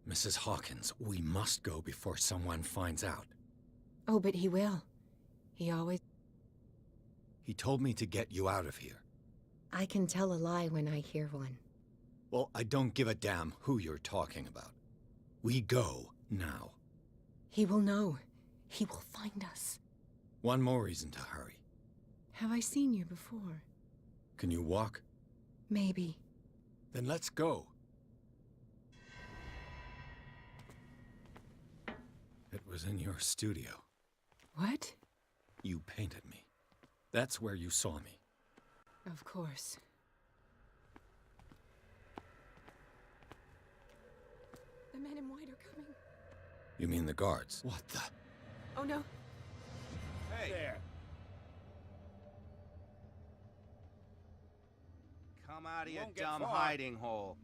Mrs. Hawkins, we must go before someone finds out. Oh, but he will. He always... He told me to get you out of here. I can tell a lie when I hear one. Well, I don't give a damn who you're talking about. We go now. He will know. He will find us. One more reason to hurry. Have I seen you before? Can you walk? Maybe. Then let's go. It was in your studio. What? You painted me. That's where you saw me. Of course. The men in white are coming. You mean the guards? What the? Oh no. Hey there. Come out of your dumb hiding hole.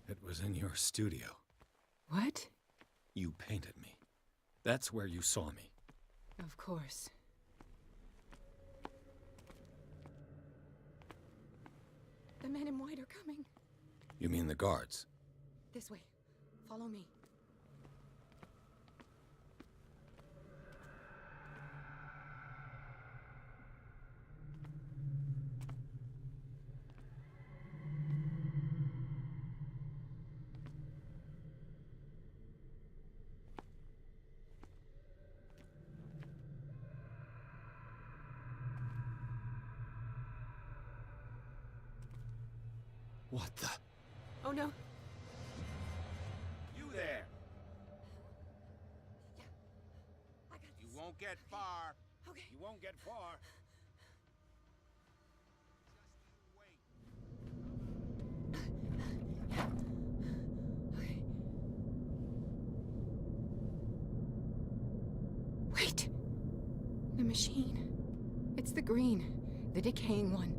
It was in your studio. What? You painted me. That's where you saw me. Of course. The men in white are coming. You mean the guards? This way. Follow me. What the? Oh no. You there. Yeah. I got this. You won't get far. Okay. You won't get far. Okay. Wait. The machine. It's the green. The decaying one.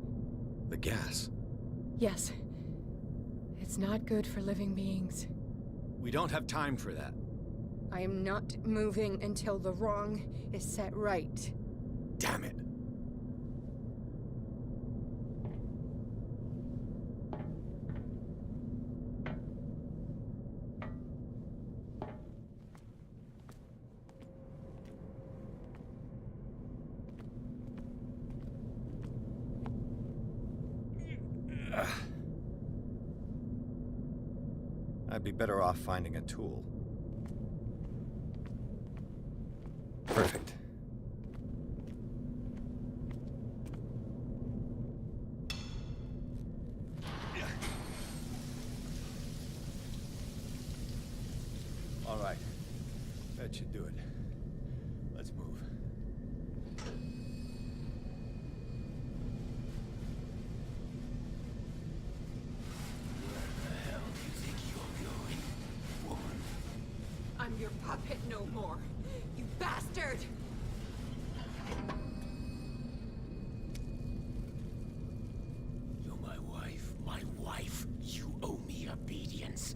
The gas. Yes. It's not good for living beings. We don't have time for that. I am not moving until the wrong is set right. Damn it. I'd be better off finding a tool. Perfect. All right. That should do it. Let's move. I'm your puppet no more, you bastard! You're my wife, my wife. You owe me obedience.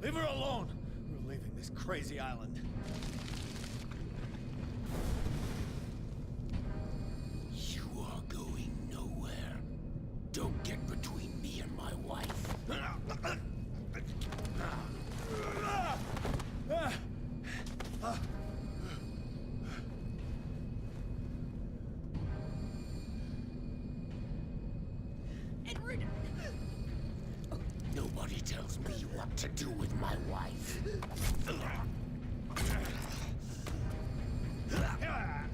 Leave her alone! We're leaving this crazy island. You are going nowhere. Don't get between me and my wife. Nobody tells me what to do with my wife.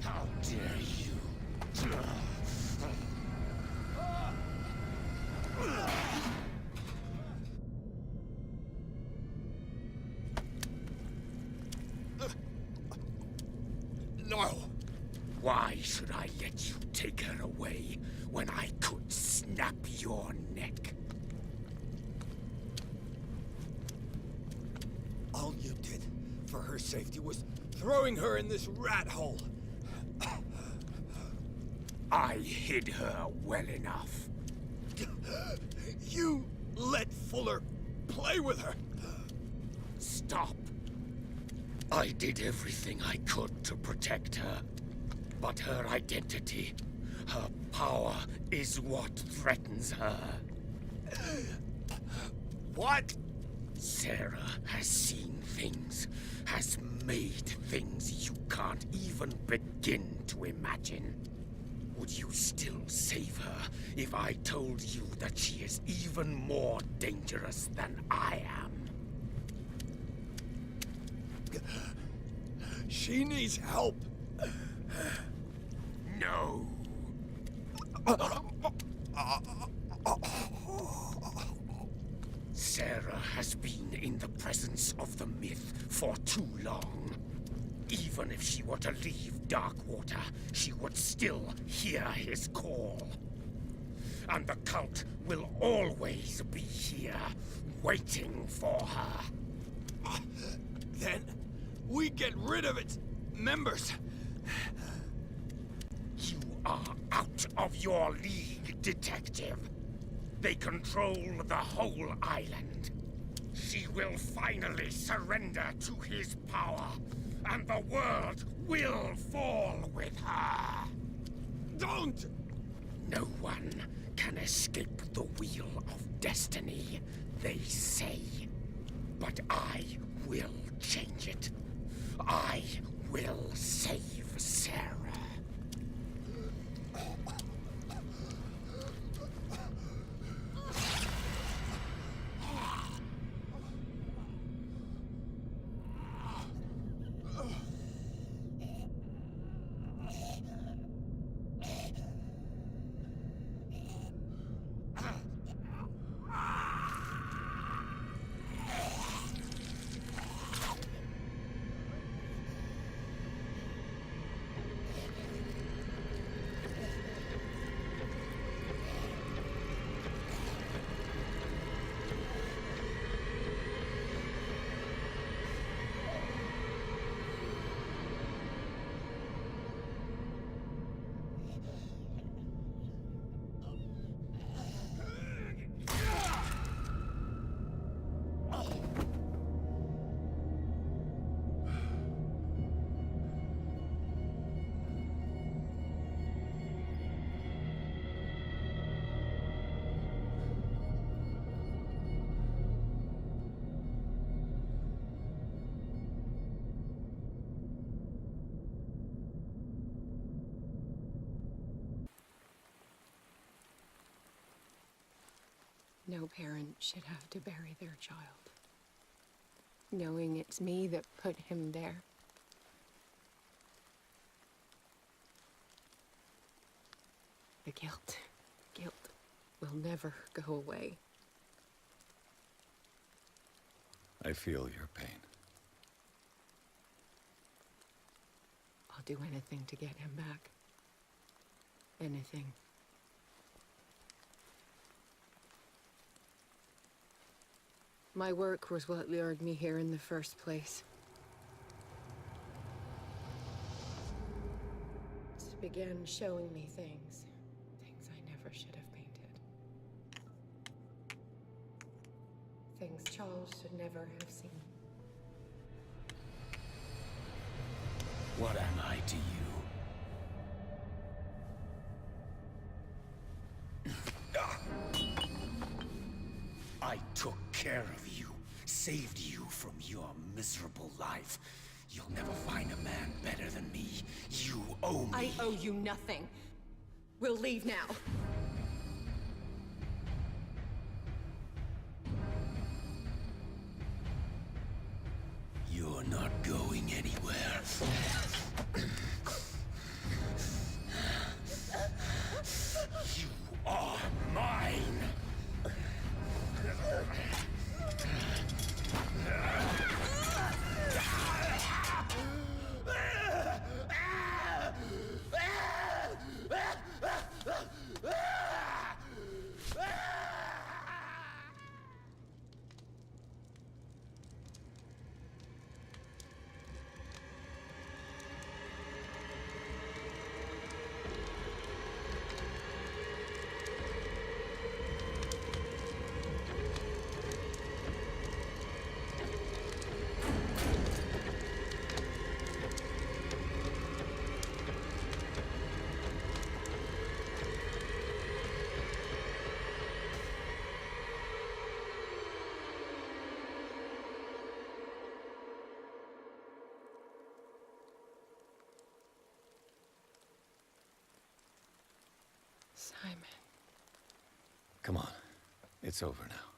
How dare you? No! Why should I let you take her away when I could snap your neck? All you did for her safety was throwing her in this rat hole. I hid her well enough. You let Fuller play with her. Stop. I did everything I could to protect her. But her identity, her power, is what threatens her. What? Sarah has seen things, has made things you can't even begin to imagine. Would you still save her if I told you that she is even more dangerous than I am? She needs help. No. Sarah has been in the presence of the myth for too long. Even if she were to leave Darkwater, she would still hear his call. And the cult will always be here, waiting for her. Then we get rid of its members. You are out of your league, detective. They control the whole island. She will finally surrender to his power, and the world will fall with her. Don't! No one can escape the wheel of destiny, they say. But I will change it. I will save Sarah. No parent should have to bury their child, knowing it's me that put him there. The guilt will never go away. I feel your pain. I'll do anything to get him back. Anything. My work was what lured me here in the first place. It began showing me things I never should have painted. Things Charles should never have seen. What am I to you? I took care of you, saved you from your miserable life. You'll never find a man better than me. You owe me. I owe you nothing. We'll leave now. You're not going anywhere. You are mine. Simon. Come on. It's over now.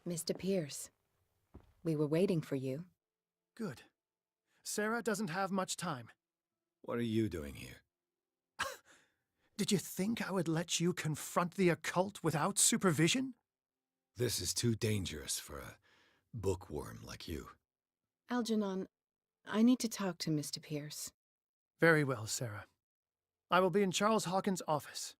Mr. Pierce, we were waiting for you. Good. Sarah doesn't have much time. What are you doing here? Did you think I would let you confront the occult without supervision? This is too dangerous for a bookworm like you. Algernon, I need to talk to Mr. Pierce. Very well, Sarah. I will be in Charles Hawkins' office.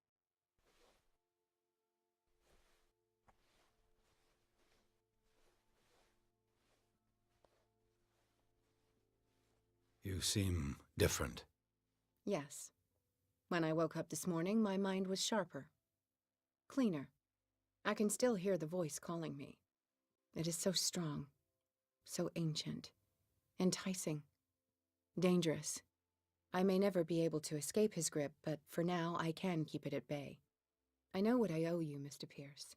You seem different. Yes. When I woke up this morning, my mind was sharper. Cleaner. I can still hear the voice calling me. It is so strong. So ancient. Enticing. Dangerous. I may never be able to escape his grip, but for now I can keep it at bay. I know what I owe you, Mr. Pierce.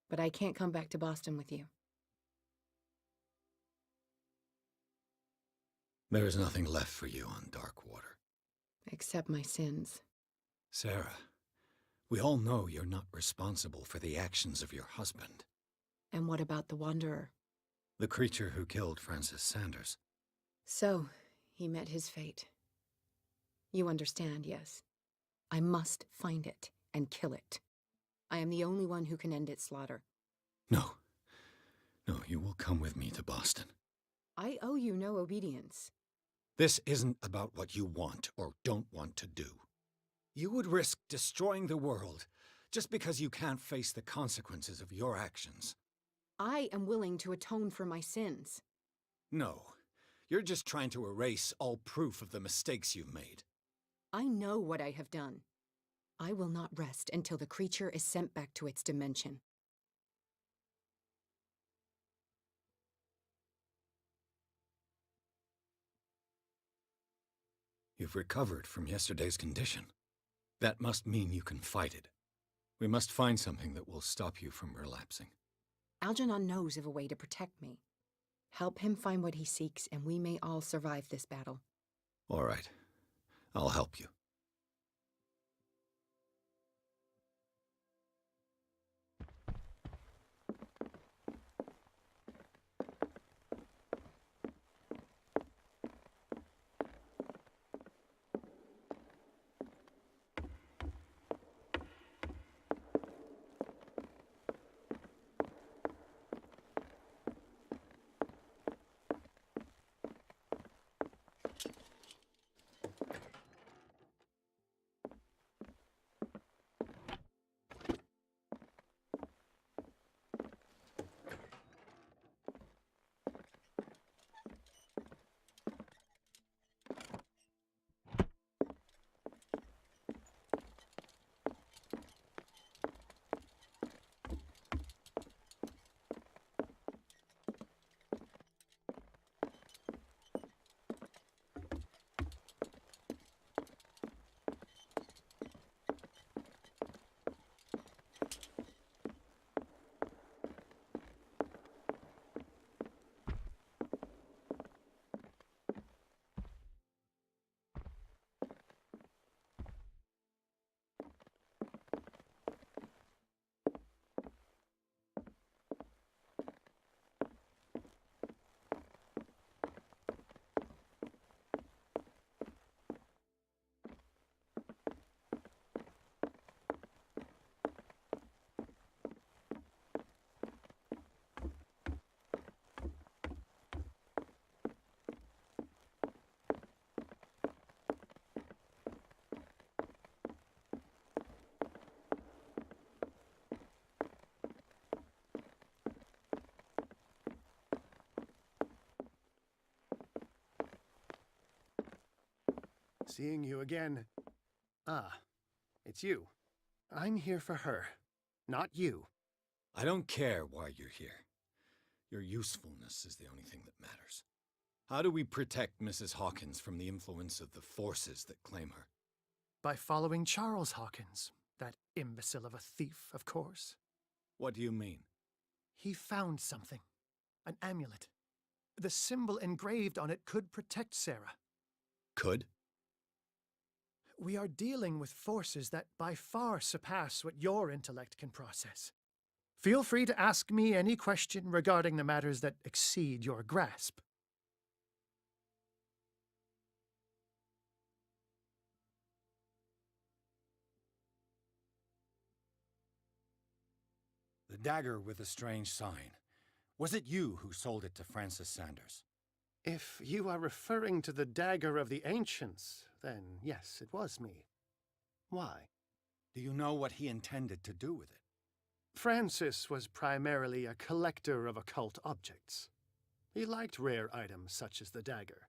But I can't come back to Boston with you. There is nothing left for you on Darkwater. Except my sins. Sarah, we all know you're not responsible for the actions of your husband. And what about the Wanderer? The creature who killed Francis Sanders. So, he met his fate. You understand, yes? I must find it and kill it. I am the only one who can end its slaughter. No. No, you will come with me to Boston. I owe you no obedience. This isn't about what you want or don't want to do. You would risk destroying the world just because you can't face the consequences of your actions. I am willing to atone for my sins. No, you're just trying to erase all proof of the mistakes you made. I know what I have done. I will not rest until the creature is sent back to its dimension. You've recovered from yesterday's condition. That must mean you can fight it. We must find something that will stop you from relapsing. Algernon knows of a way to protect me. Help him find what he seeks, and we may all survive this battle. All right. I'll help you. Seeing you again. Ah, it's you. I'm here for her, not you. I don't care why you're here. Your usefulness is the only thing that matters. How do we protect Mrs. Hawkins from the influence of the forces that claim her? By following Charles Hawkins, that imbecile of a thief, of course. What do you mean? He found something. An amulet. The symbol engraved on it could protect Sarah. Could? We are dealing with forces that by far surpass what your intellect can process. Feel free to ask me any question regarding the matters that exceed your grasp. The dagger with the strange sign. Was it you who sold it to Francis Sanders? If you are referring to the dagger of the ancients, then yes, it was me. Why? Do you know what he intended to do with it? Francis was primarily a collector of occult objects. He liked rare items such as the dagger.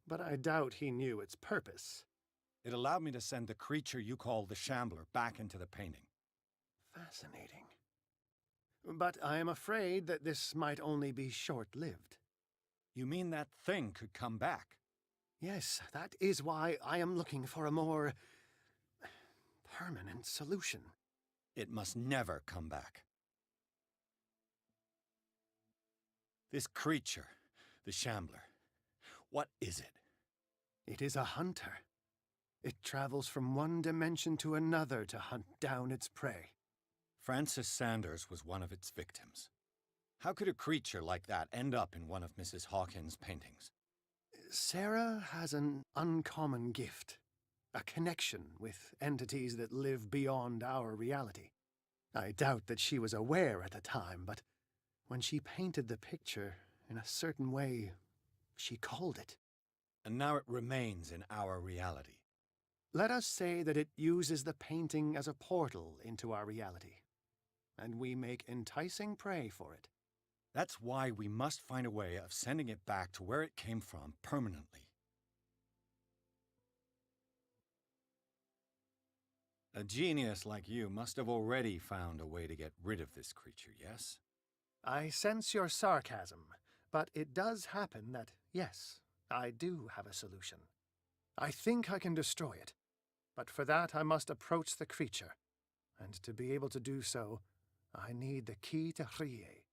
But I doubt he knew its purpose. It allowed me to send the creature you call the Shambler back into the painting. Fascinating. But I am afraid that this might only be short-lived. You mean that thing could come back? Yes, that is why I am looking for a more permanent solution. It must never come back. This creature, the Shambler, what is it? It is a hunter. It travels from one dimension to another to hunt down its prey. Francis Sanders was one of its victims. How could a creature like that end up in one of Mrs. Hawkins' paintings? Sarah has an uncommon gift. A connection with entities that live beyond our reality. I doubt that she was aware at the time, but when she painted the picture in a certain way, she called it. And now it remains in our reality. Let us say that it uses the painting as a portal into our reality, and we make enticing prey for it. That's why we must find a way of sending it back to where it came from permanently. A genius like you must have already found a way to get rid of this creature, yes? I sense your sarcasm, but it does happen that, yes, I do have a solution. I think I can destroy it, but for that I must approach the creature, and to be able to do so, I need the key to Rie.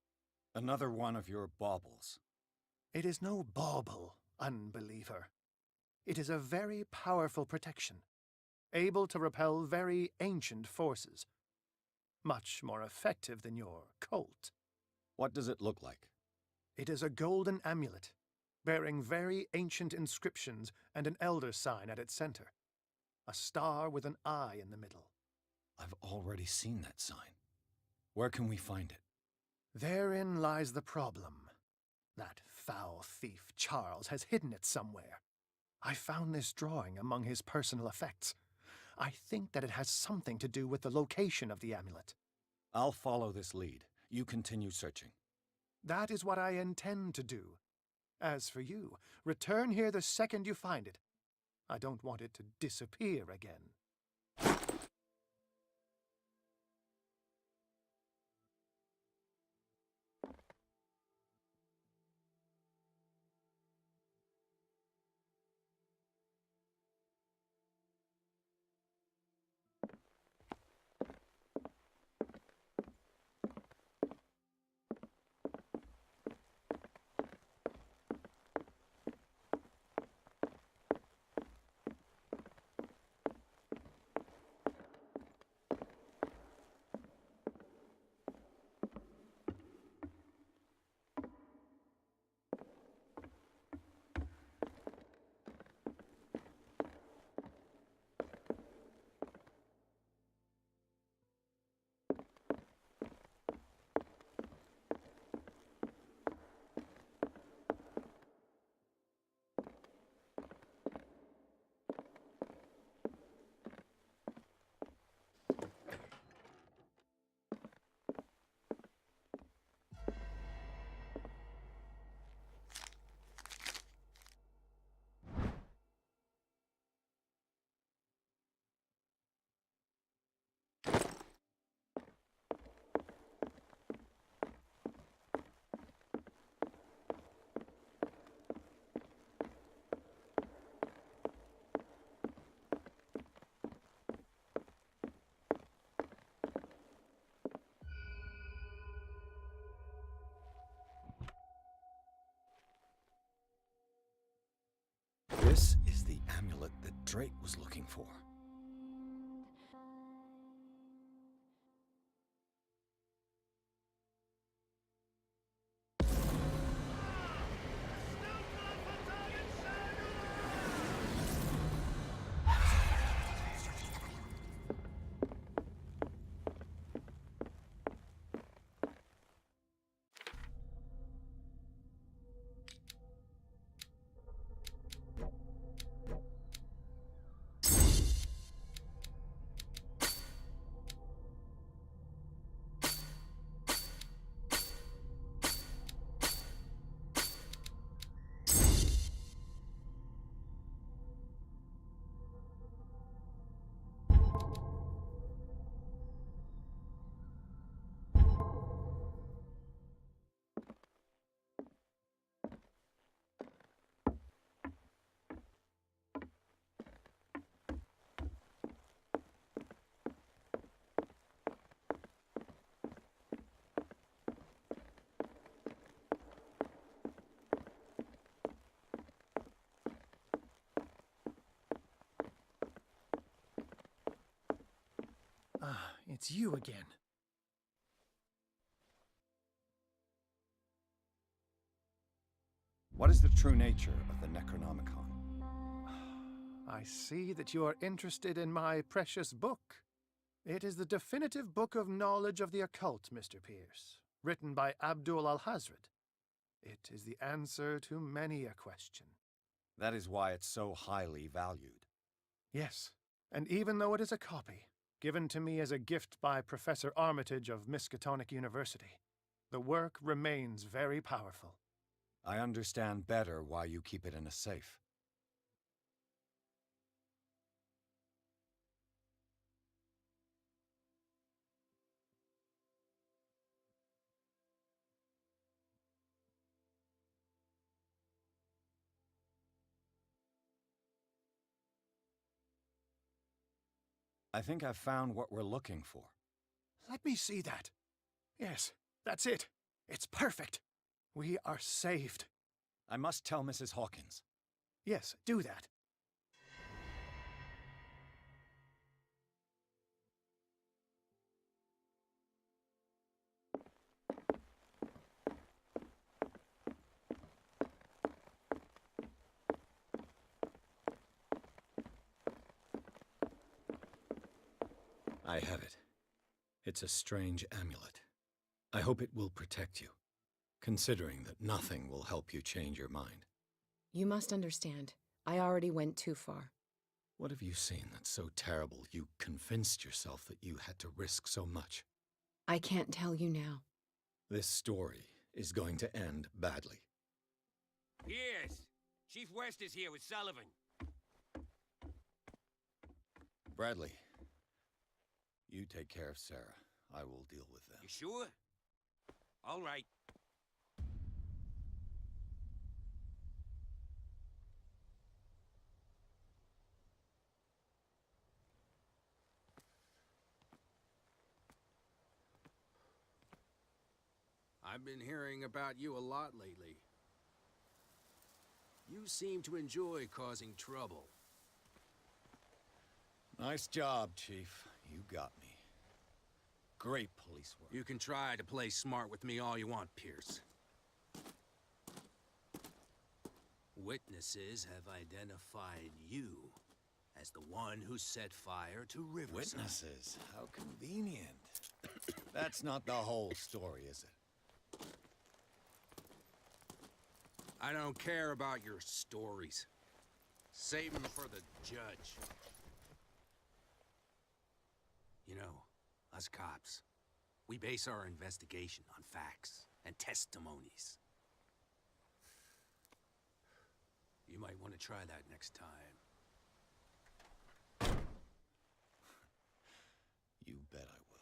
Another one of your baubles. It is no bauble, unbeliever. It is a very powerful protection, able to repel very ancient forces. Much more effective than your cult. What does it look like? It is a golden amulet, bearing very ancient inscriptions and an elder sign at its center. A star with an eye in the middle. I've already seen that sign. Where can we find it? Therein lies the problem. That foul thief Charles has hidden it somewhere. I found this drawing among his personal effects. I think that it has something to do with the location of the amulet. I'll follow this lead. You continue searching. That is what I intend to do. As for you, return here the second you find it. I don't want it to disappear again. This is the amulet that Drake was looking for. Ah, it's you again. What is the true nature of the Necronomicon? I see that you are interested in my precious book. It is the definitive book of knowledge of the occult, Mr. Pierce, written by Abdul al-Hazred. It is the answer to many a question. That is why it's so highly valued. Yes, and even though it is a copy, given to me as a gift by Professor Armitage of Miskatonic University, the work remains very powerful. I understand better why you keep it in a safe. I think I've found what we're looking for. Let me see that. Yes, that's it. It's perfect. We are saved. I must tell Mrs. Hawkins. Yes, do that. I have it. It's a strange amulet. I hope it will protect you, considering that nothing will help you change your mind. You must understand, I already went too far. What have you seen that's so terrible you convinced yourself that you had to risk so much? I can't tell you now. This story is going to end badly. Pierce! Chief West is here with Sullivan. Bradley, you take care of Sarah. I will deal with them. You sure? All right. I've been hearing about you a lot lately. You seem to enjoy causing trouble. Nice job, Chief. You got me. Great police work. You can try to play smart with me all you want, Pierce. Witnesses have identified you as the one who set fire to Riverside. Witnesses? How convenient. That's not the whole story, is it? I don't care about your stories. Save them for the judge. You know, us cops, we base our investigation on facts and testimonies. You might want to try that next time. You bet I will.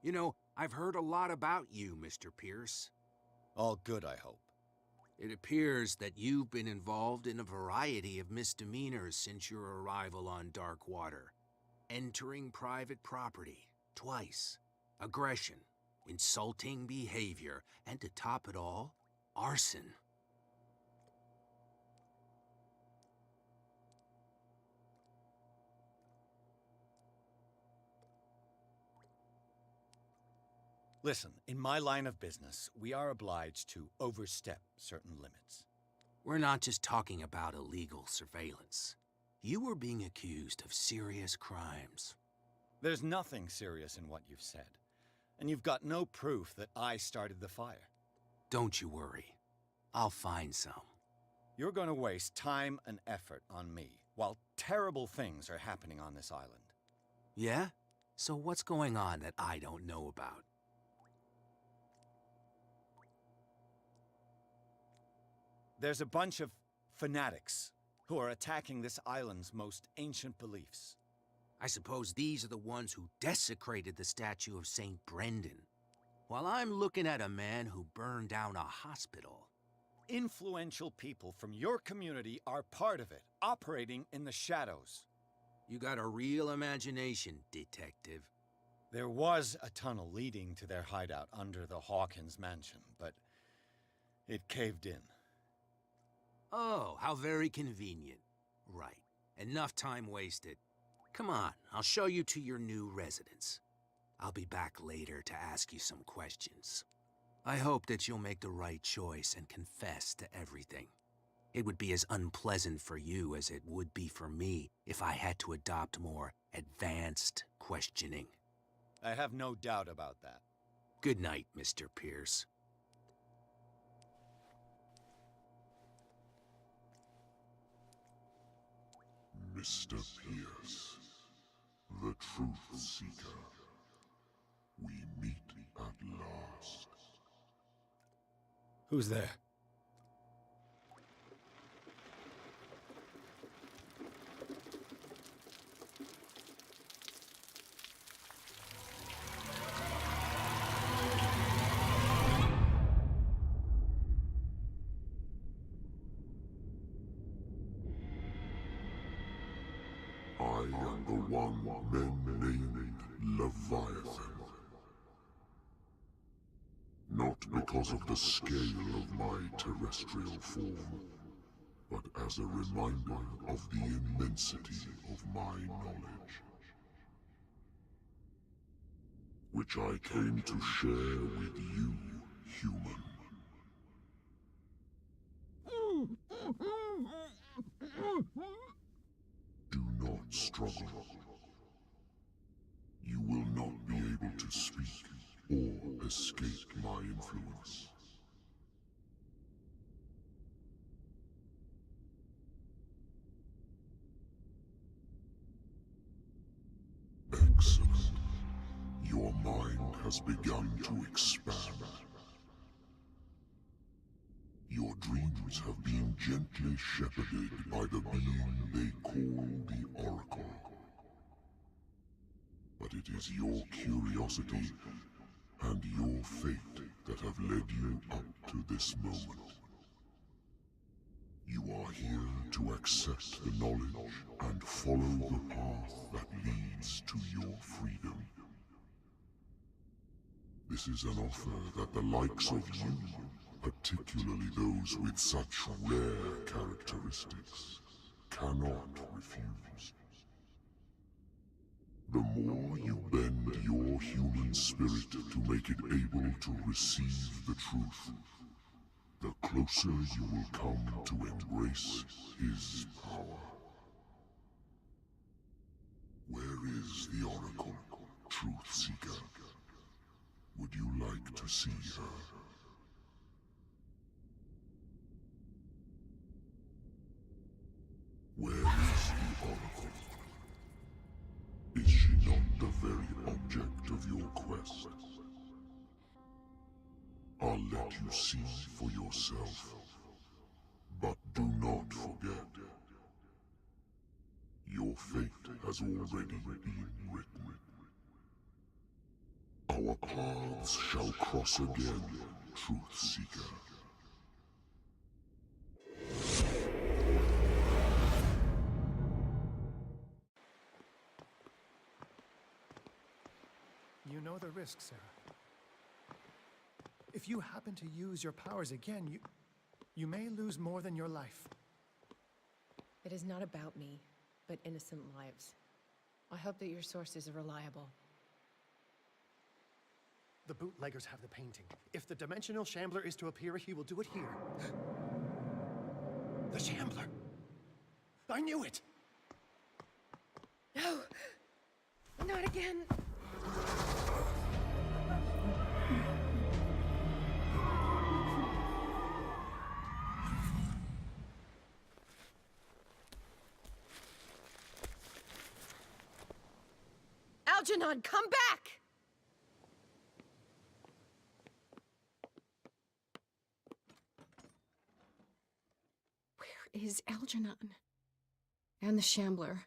You know, I've heard a lot about you, Mr. Pierce. All good, I hope. It appears that you've been involved in a variety of misdemeanors since your arrival on Darkwater. Entering private property, twice. Aggression, insulting behavior, and to top it all, arson. Listen, in my line of business, we are obliged to overstep certain limits. We're not just talking about illegal surveillance. You were being accused of serious crimes. There's nothing serious in what you've said, and you've got no proof that I started the fire. Don't you worry. I'll find some. You're going to waste time and effort on me, while terrible things are happening on this island. Yeah? So what's going on that I don't know about? There's a bunch of fanatics who are attacking this island's most ancient beliefs. I suppose these are the ones who desecrated the statue of St. Brendan, while I'm looking at a man who burned down a hospital. Influential people from your community are part of it, operating in the shadows. You got a real imagination, detective. There was a tunnel leading to their hideout under the Hawkins mansion, but it caved in. Oh, how very convenient. Right. Enough time wasted. Come on, I'll show you to your new residence. I'll be back later to ask you some questions. I hope that you'll make the right choice and confess to everything. It would be as unpleasant for you as it would be for me if I had to adopt more advanced questioning. I have no doubt about that. Good night, Mr. Pierce. Mr. Pierce, the Truth Seeker. We meet at last. Who's there? I am the one men named Leviathan. Not because of the scale of my terrestrial form, but as a reminder of the immensity of my knowledge, which I came to share with you, human. Do not struggle. You will not be able to speak or escape my influence. Excellent. Your mind has begun to expand. Your dreams have been gently shepherded by the being they call the Oracle. But it is your curiosity and your fate that have led you up to this moment. You are here to accept the knowledge and follow the path that leads to your freedom. This is an offer that the likes of you, particularly those with such rare characteristics, cannot refuse. The more you bend your human spirit to make it able to receive the truth, the closer you will come to embrace his power. Where is the Oracle, Truth Seeker? Would you like to see her? Where is the Oracle? Is she not the very object of your quest? I'll let you see for yourself. But do not forget, your fate has already been written. Our paths shall cross again, Truth Seeker. further risk, Sarah. If you happen to use your powers again, you may lose more than your life. It is not about me, but innocent lives. I hope that your sources are reliable. The bootleggers have the painting. If the dimensional shambler is to appear, he will do it here. The shambler! I knew it! No! Not again! Algernon, come back! Where is Algernon? And the Shambler?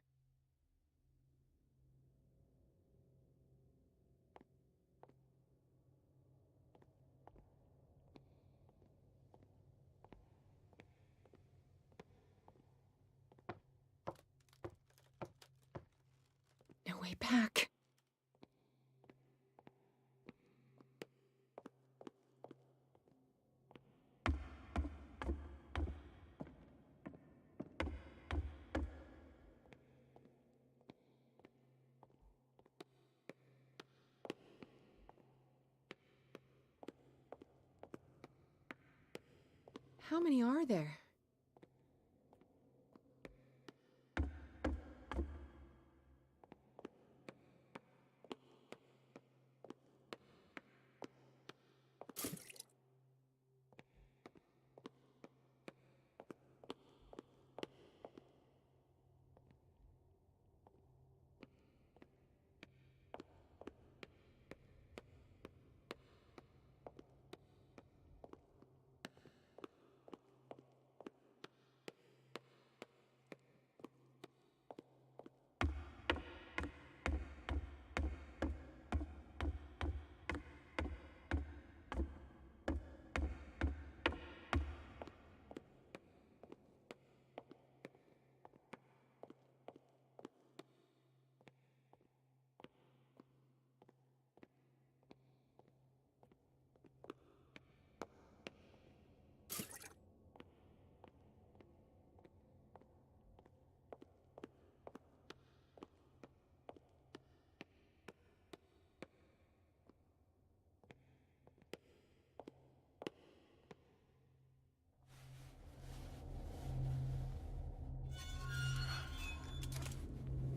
No way back. How many are there?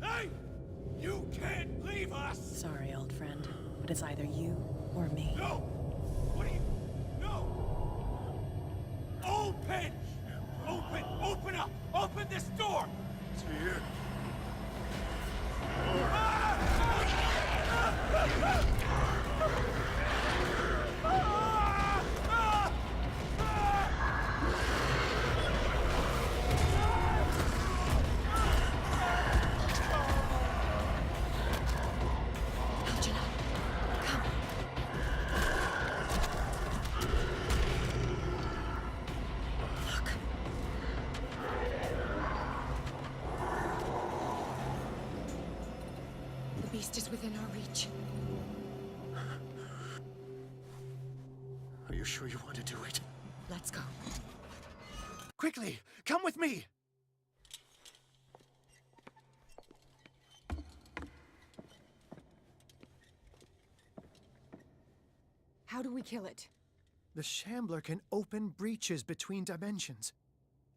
Hey! You can't leave us! Sorry, old friend, but it's either you or me. No! What are you... No! Open! Open! Open up! Open this door! It's here. The beast is within our reach. Are you sure you want to do it? Let's go. Quickly, come with me! How do we kill it? The Shambler can open breaches between dimensions.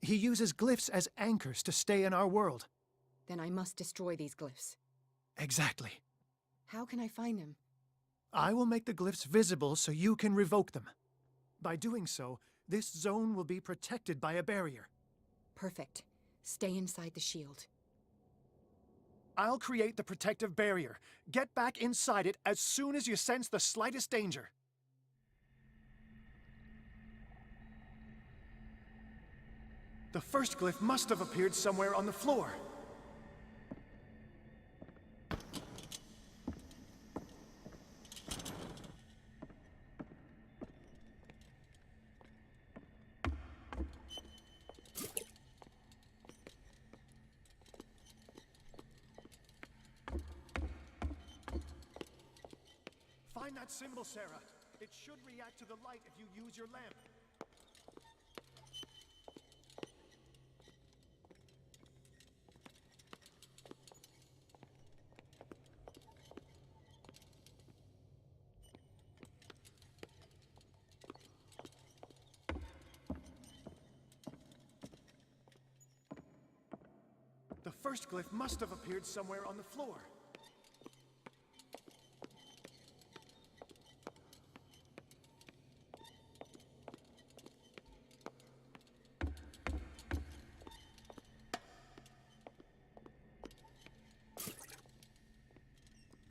He uses glyphs as anchors to stay in our world. Then I must destroy these glyphs. Exactly. How can I find them? I will make the glyphs visible so you can revoke them. By doing so, this zone will be protected by a barrier. Perfect. Stay inside the shield. I'll create the protective barrier. Get back inside it as soon as you sense the slightest danger. The first glyph must have appeared somewhere on the floor. Find that symbol, Sarah. It should react to the light if you use your lamp. The first glyph must have appeared somewhere on the floor.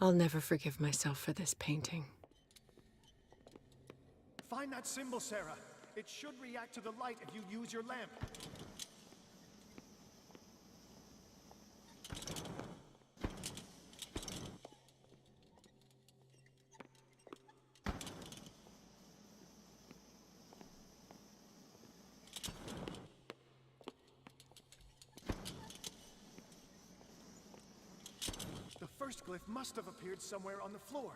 I'll never forgive myself for this painting. Find that symbol, Sarah. It should react to the light if you use your lamp. The first glyph must have appeared somewhere on the floor.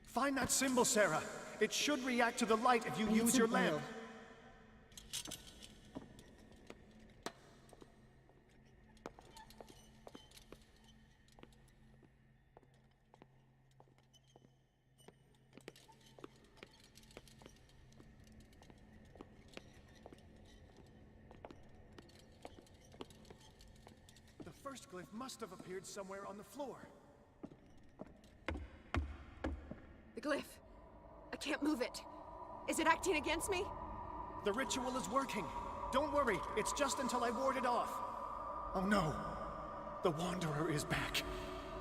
Find that symbol, Sarah. It should react to the light if you use your lamp. The first glyph must have appeared somewhere on the floor. The glyph. I can't move it. Is it acting against me? The ritual is working. Don't worry, it's just until I ward it off. Oh no. The Wanderer is back.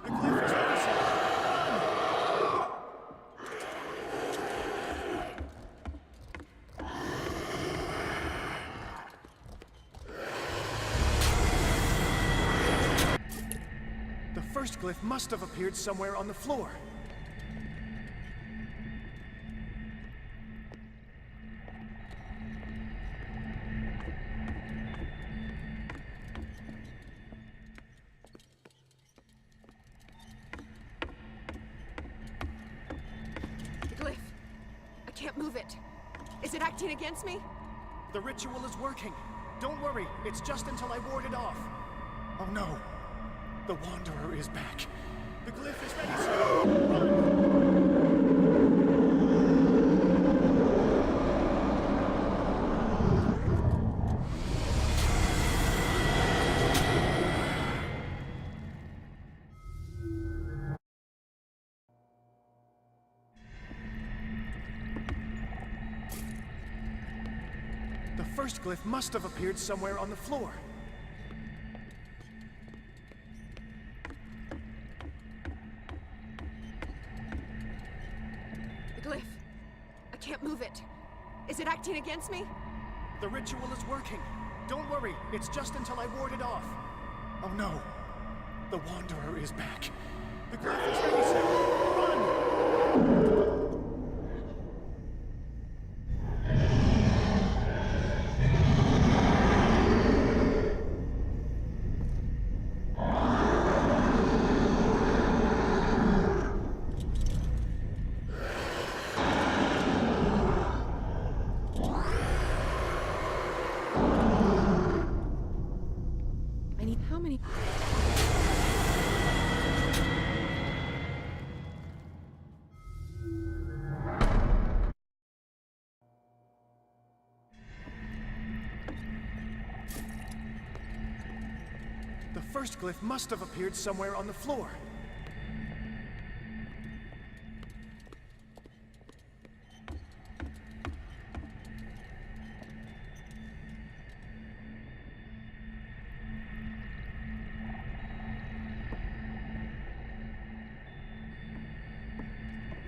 The glyph is The first glyph must have appeared somewhere on the floor. Move it. Is it acting against me? The ritual is working. Don't worry, it's just until I ward it off. Oh no. The Wanderer is back. The glyph is ready, sir. Run! The first glyph must have appeared somewhere on the floor. The glyph. I can't move it. Is it acting against me? The ritual is working. Don't worry, it's just until I ward it off. Oh no. The Wanderer is back. The glyph is ready, sir. Run! How many? The first glyph must have appeared somewhere on the floor.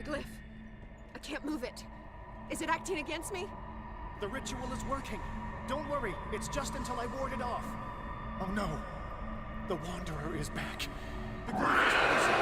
Glyph. I can't move it. Is it acting against me? The ritual is working. Don't worry, it's just until I ward it off. Oh no. The Wanderer is back. The glyph is risen.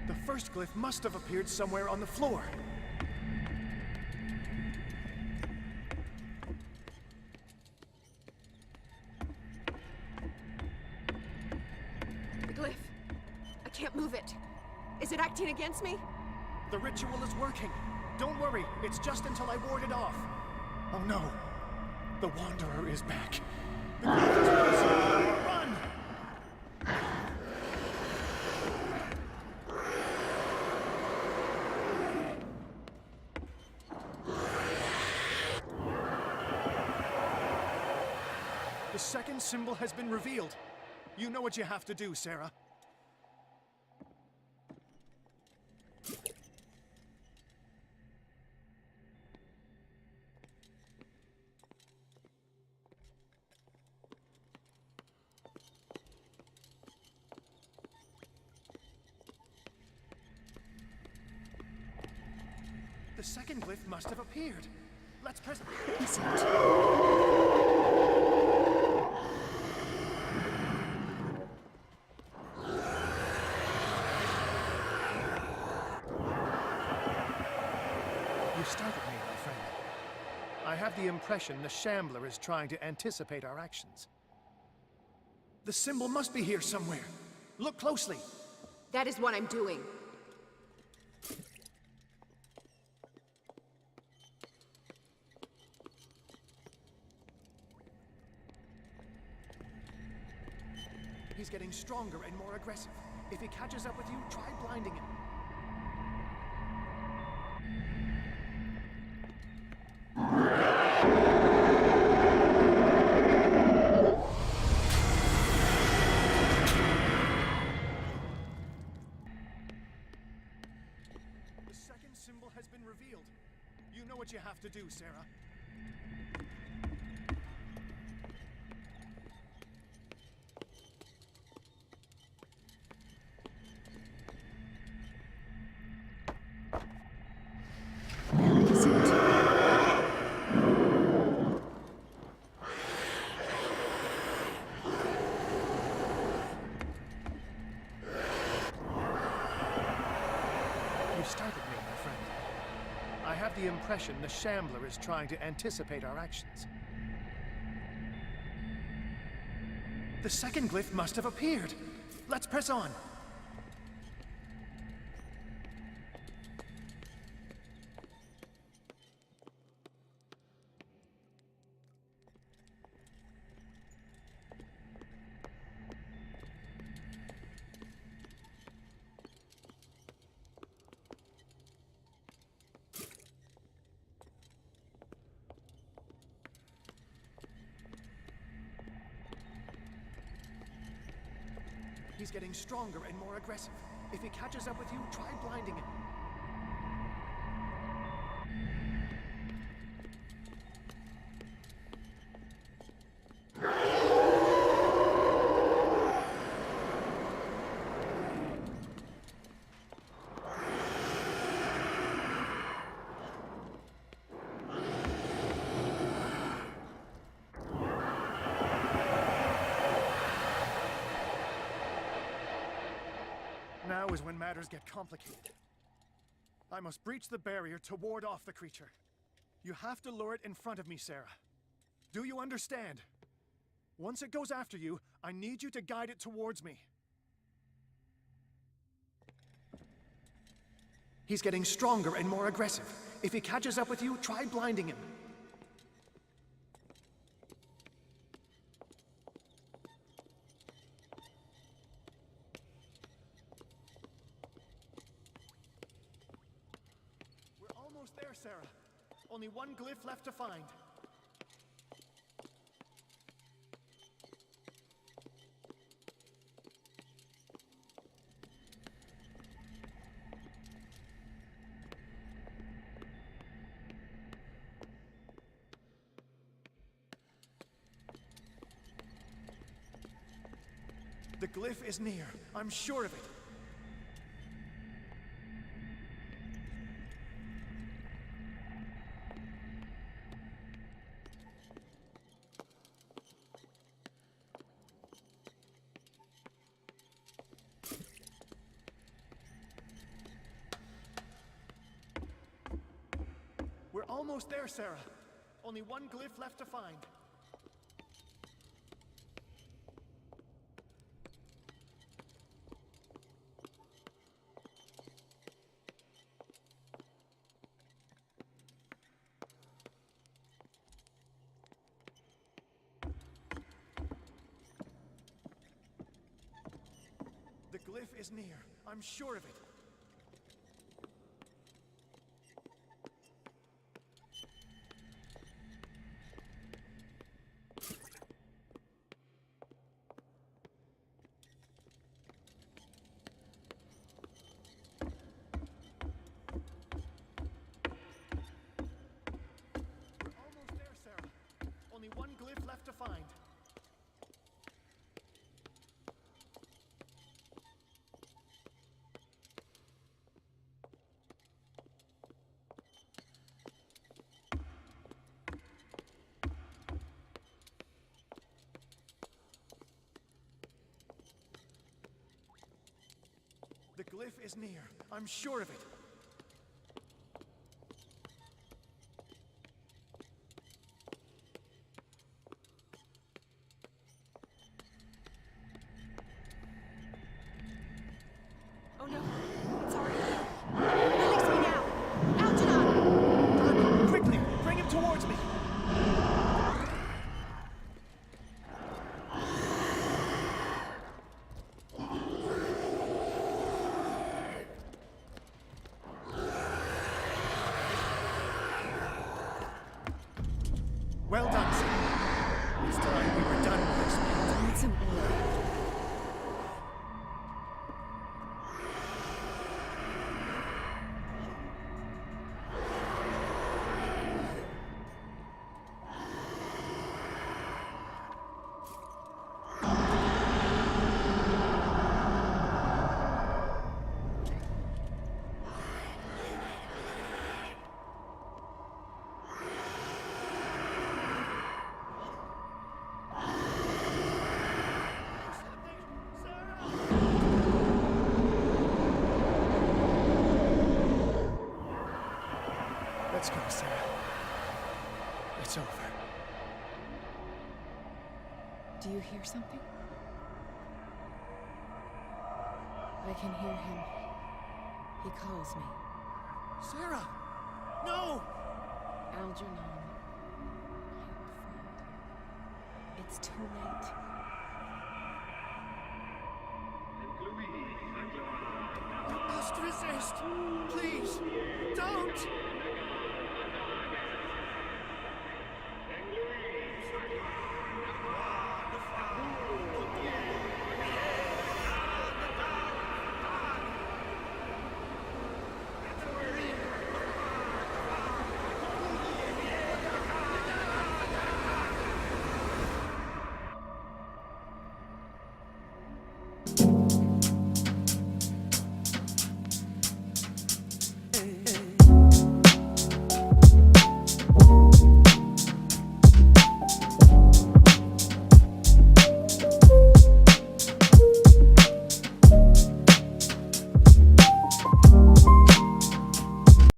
The first glyph must have appeared somewhere on the floor. The glyph. I can't move it. Is it acting against me? The ritual is working. Don't worry, it's just until I ward it off. Oh no. The Wanderer is back. The glyph is risen. Run! The second symbol has been revealed. You know what you have to do, Sarah. The second glyph must have appeared. Let's press... Is it? You startled me, my friend. I have the impression the Shambler is trying to anticipate our actions. The symbol must be here somewhere. Look closely. That is what I'm doing. He's getting stronger and more aggressive. If he catches up with you, try blinding him. The second symbol has been revealed. You know what you have to do, Sarah. Is it? You startled me, my friend. I have the impression the Shambler is trying to anticipate our actions. The second glyph must have appeared. Let's press on. He's getting stronger and more aggressive. If he catches up with you, try blinding him. Now is when matters get complicated. I must breach the barrier to ward off the creature. You have to lure it in front of me, Sarah. Do you understand? Once it goes after you, I need you to guide it towards me. He's getting stronger and more aggressive. If he catches up with you, try blinding him. Almost there, Sarah. Only one glyph left to find. The glyph is near. I'm sure of it. We're almost there, Sarah. Only one glyph left to find. The glyph is near. I'm sure of it. Only one glyph left to find. The glyph is near. I'm sure of it. Oh no, it's already here. Release me now! Algernon! Quickly, bring him towards me. Well done, sir. It's time we were done with this. I need some oil. Let's go, Sarah. It's over. Do you hear something? I can hear him. He calls me. Sarah! No! Algernon, my old friend. It's too late. I must resist! Please, don't!